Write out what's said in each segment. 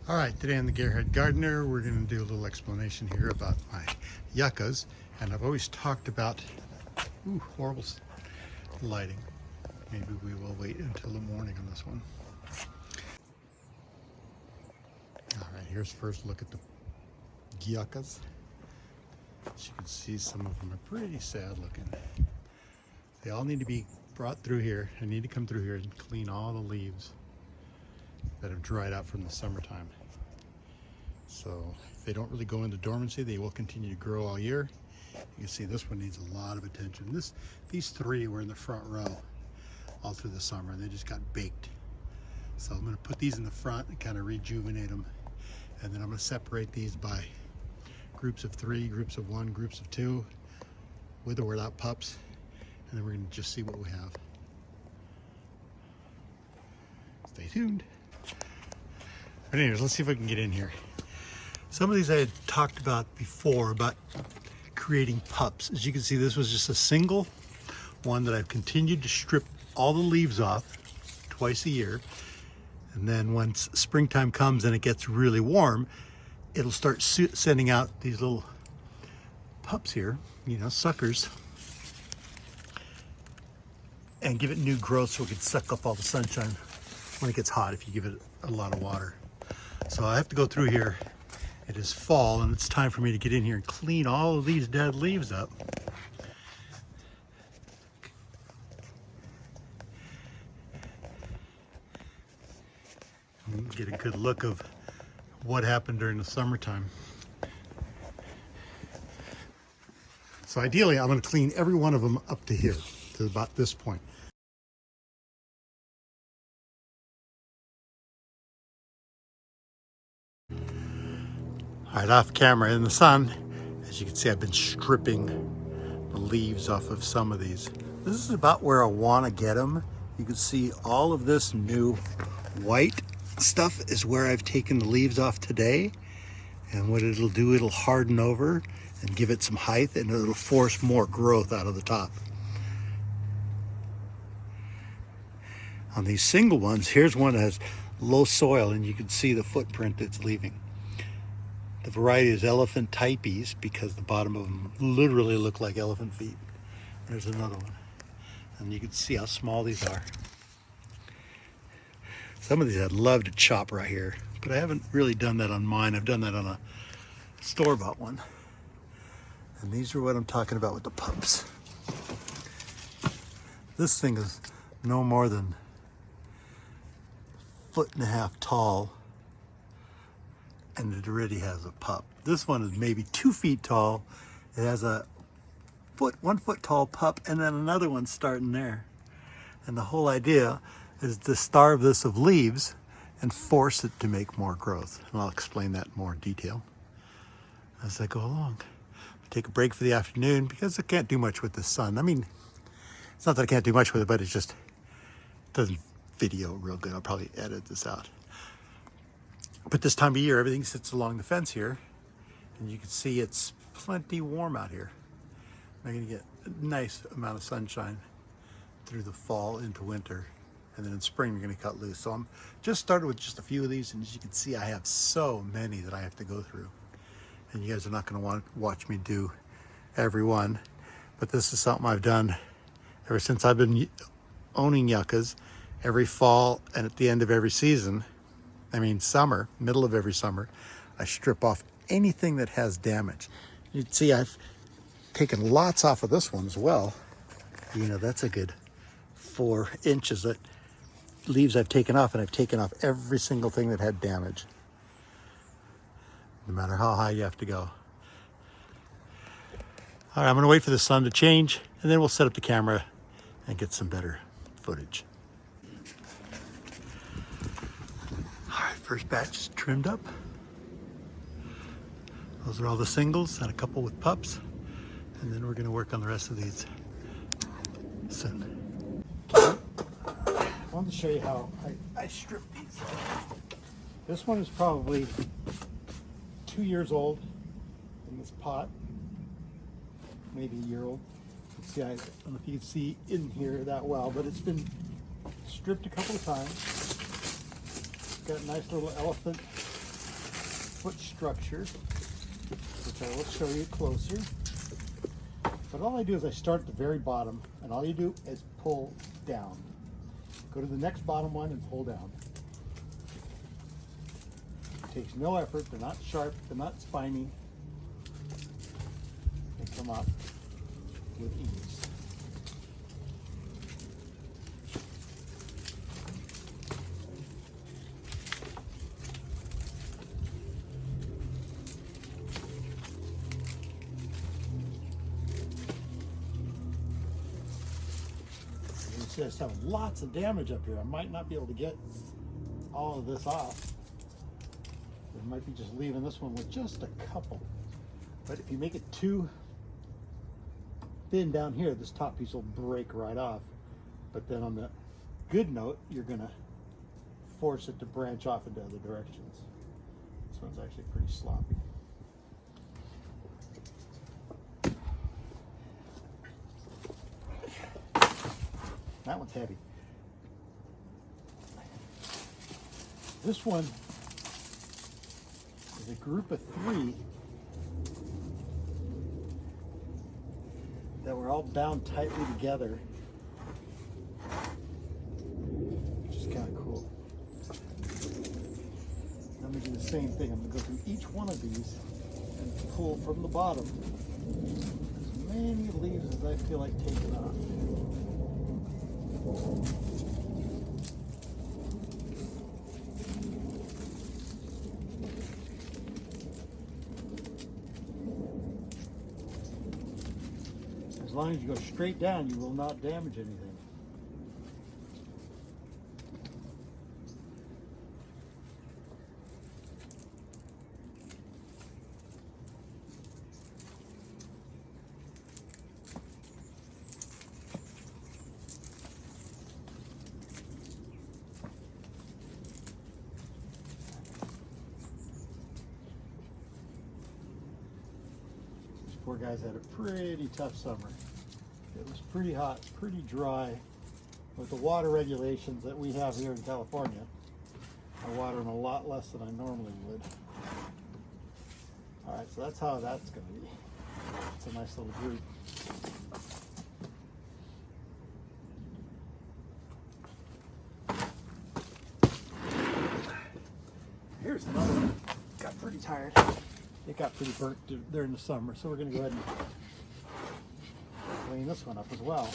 All right, today on the Gearhead Gardener, we're going to do a little explanation here about my yuccas. And I've always talked about, horrible lighting. Maybe we will wait until the morning on this one. All right, here's first look at the yuccas. As you can see, some of them are pretty sad looking. They all need to be brought through here. I need to come through here and clean all the leaves that have dried out from the summertime. So if they don't really go into dormancy, they will continue to grow all year. You can see this one needs a lot of attention. These three were in the front row all through the summer, and they just got baked. So I'm going to put these in the front and kind of rejuvenate them, and then I'm going to separate these by groups of 3, groups of 1, groups of 2, with or without pups, and then we're going to just see what we have. Stay tuned. But anyways, let's see if I can get in here. Some of these I had talked about before, about creating pups. As you can see, this was just a single one that I've continued to strip all the leaves off twice a year. And then once springtime comes and it gets really warm, it'll start sending out these little pups here, suckers, and give it new growth so it can suck up all the sunshine when it gets hot if you give it a lot of water. So I have to go through here. It is fall and it's time for me to get in here and clean all of these dead leaves up. And get a good look of what happened during the summertime. So ideally, I'm going to clean every one of them up to here, to about this point. All right, off camera in the sun, as you can see, I've been stripping the leaves off of some of these. This is about where I want to get them. You can see all of this new white stuff is where I've taken the leaves off today. And what it'll do, it'll harden over and give it some height, and it'll force more growth out of the top. On these single ones, here's one that has low soil, and you can see the footprint it's leaving. The variety is elephant types because the bottom of them literally look like elephant feet. There's another one. And you can see how small these are. Some of these I'd love to chop right here, but I haven't really done that on mine. I've done that on a store-bought one. And these are what I'm talking about with the pups. This thing is no more than 1.5 feet tall, and it already has a pup. This one is maybe 2 feet tall. It has a 1 foot tall pup, and then another one starting there. And the whole idea is to starve this of leaves and force it to make more growth. And I'll explain that in more detail as I go along. Take a break for the afternoon because I can't do much with the sun. I mean, it's not that I can't do much with it, but it just doesn't video real good. I'll probably edit this out. But this time of year, everything sits along the fence here, and you can see it's plenty warm out here. I'm going to get a nice amount of sunshine through the fall into winter, and then in spring, we're going to cut loose. So I'm just started with just a few of these, and as you can see, I have so many that I have to go through. And you guys are not going to want to watch me do every one, but this is something I've done ever since I've been owning yuccas. Every fall and at the end of every season, summer, middle of every summer, I strip off anything that has damage. You can see I've taken lots off of this one as well. That's a good 4 inches that leaves I've taken off, and I've taken off every single thing that had damage. No matter how high you have to go. All right, I'm gonna wait for the sun to change, and then we'll set up the camera and get some better footage. All right, first batch is trimmed up. Those are all the singles and a couple with pups. And then we're gonna work on the rest of these soon. I wanted to show you how I strip these. This one is probably 2 years old in this pot, maybe a year old. See, I don't know if you can see in here that well, but it's been stripped a couple of times. Got a nice little elephant 4-foot structure, which I will show you closer. But all I do is I start at the very bottom, and all you do is pull down. Go to the next bottom one and pull down. It takes no effort. They're not sharp. They're not spiny. They come up with ease. I just have lots of damage up here. I might not be able to get all of this off. I might be just leaving this one with just a couple. But if you make it too thin down here, this top piece will break right off. But then on the good note, you're gonna force it to branch off into other directions. This one's actually pretty sloppy. That one's heavy. This one is a group of 3 that were all bound tightly together, which is kind of cool. I'm going to do the same thing. I'm going to go through each one of these and pull from the bottom as many leaves as I feel like taking off. As long as you go straight down, you will not damage anything. Poor guys had a pretty tough summer. It was pretty hot, pretty dry. With the water regulations that we have here in California, I water them a lot less than I normally would. All right, so that's how that's going to be. It's a nice little group. Here's another one. Got pretty tired. It got pretty burnt during the summer, so we're going to go ahead and clean this one up as well.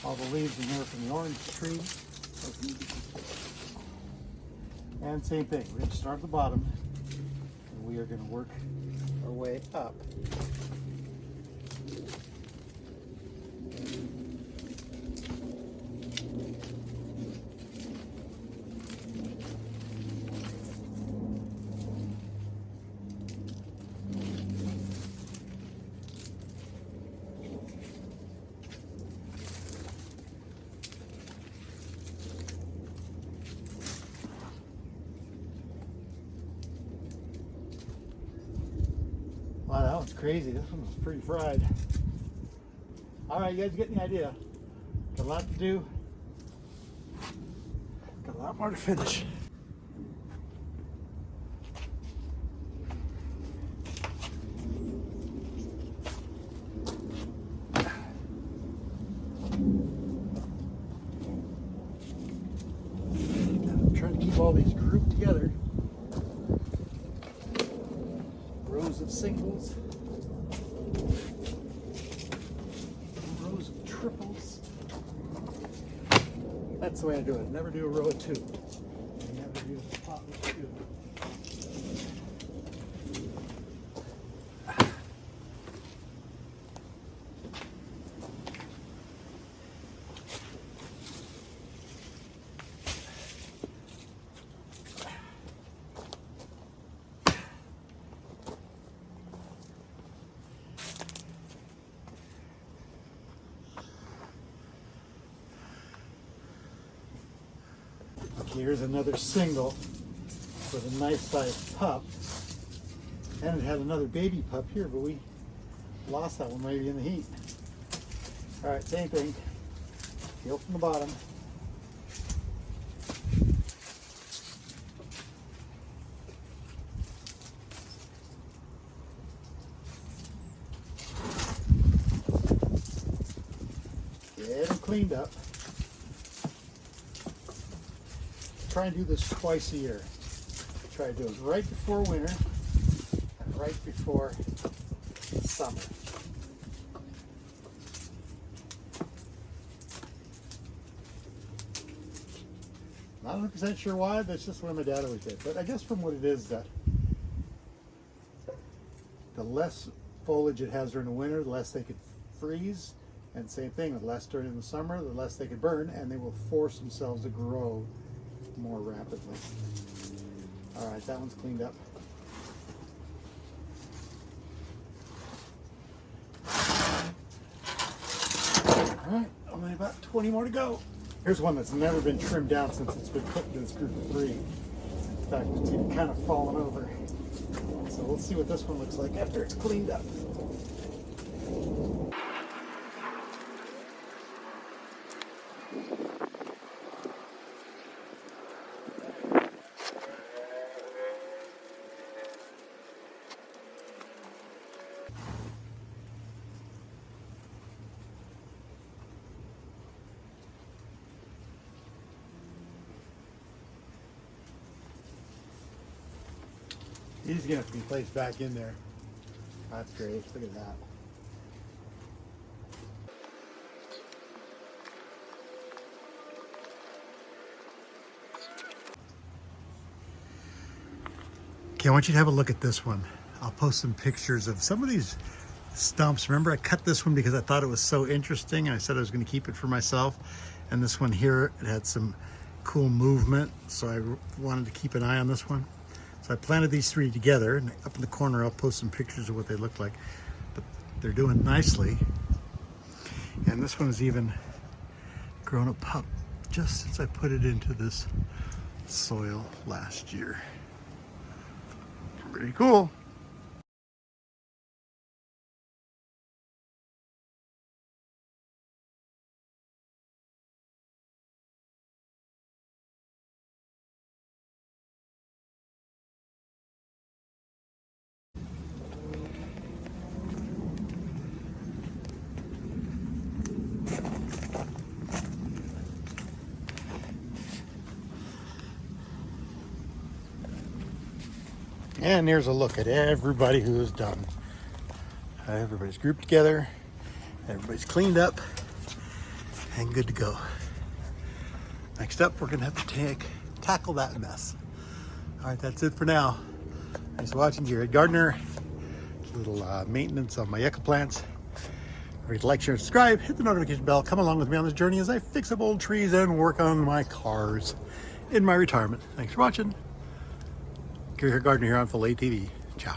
All the leaves in here from the orange tree. And same thing, we're going to start at the bottom, and we are going to work our way up. Wow, that one's crazy. This one was pretty fried. All right, you guys get the idea. Got a lot to do. Got a lot more to finish. I'm trying to keep all these grouped together. Rows of singles, rows of triples. That's the way I do it. Never do a row of 2. Never do a pot with 2. Here's another single with a nice sized pup. And it had another baby pup here, but we lost that one maybe in the heat. All right, same thing. Peel from the bottom. cleaned up. Try and do this twice a year. Try to do it right before winter and right before summer. Not 100% sure why, that's just the way my dad always did. But I guess from what it is that the less foliage it has during the winter, the less they could freeze. And same thing, the less during the summer, the less they could burn, and they will force themselves to grow more rapidly. All right, that one's cleaned up. All right, only about 20 more to go. Here's one that's never been trimmed down since it's been put into this group of 3. In fact, it's even kind of fallen over. So we'll see what this one looks like after it's cleaned up. He's gonna have to be placed back in there. That's great. Look at that. Okay, I want you to have a look at this one. I'll post some pictures of some of these stumps. Remember, I cut this one because I thought it was so interesting and I said I was going to keep it for myself. And this one here, it had some cool movement, so I wanted to keep an eye on this one. So I planted these 3 together, and up in the corner I'll post some pictures of what they look like. But they're doing nicely. And this one has even grown a pup just since I put it into this soil last year. Pretty cool. And here's a look at everybody who is done. Everybody's grouped together, everybody's cleaned up, and good to go. Next up, we're gonna have to tackle that mess. All right, that's it for now. Thanks for watching. Gearhead Gardener. A little maintenance on my yucca plants. Remember to like, share, and subscribe. Hit the notification bell. Come along with me on this journey as I fix up old trees and work on my cars in my retirement. Thanks for watching. Gearhead Gardener here on Full ATV. Ciao.